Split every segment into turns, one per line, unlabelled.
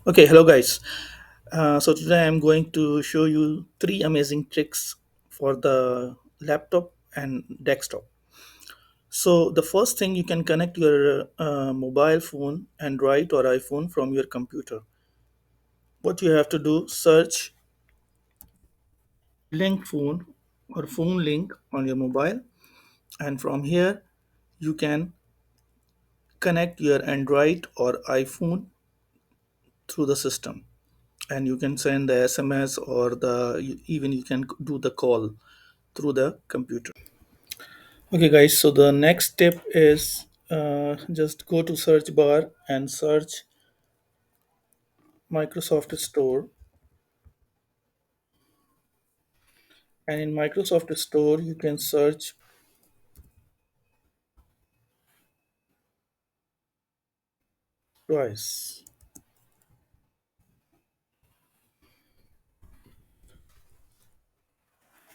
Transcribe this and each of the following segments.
Okay, hello guys. So today I'm going to show you three amazing tricks for the laptop and desktop. So the first thing, you can connect your mobile phone, Android or iPhone, from your computer. What you have to do, search link phone or phone link on your mobile, and from here you can connect your Android or iPhone through the system, and you can send the SMS or even you can do the call through the computer. Okay, guys. So the next step is just go to search bar and search Microsoft Store. And in Microsoft Store, you can search twice.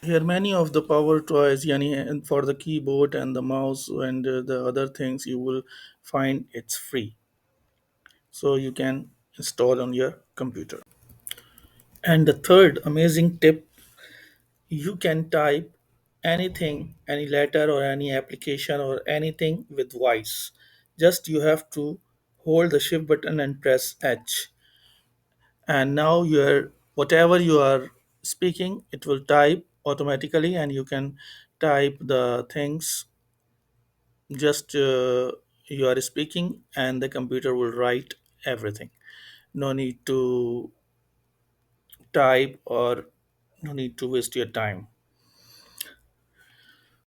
Here, many of the power toys, yani, and for the keyboard and the mouse and the other things, you will find it's free. So you can install on your computer. And the third amazing tip, you can type anything, any letter or any application or anything with voice. Just you have to hold the shift button and press H, and now your whatever you are speaking, it will type automatically, and you can type the things just you are speaking, and the computer will write everything. No need to type or no need to waste your time.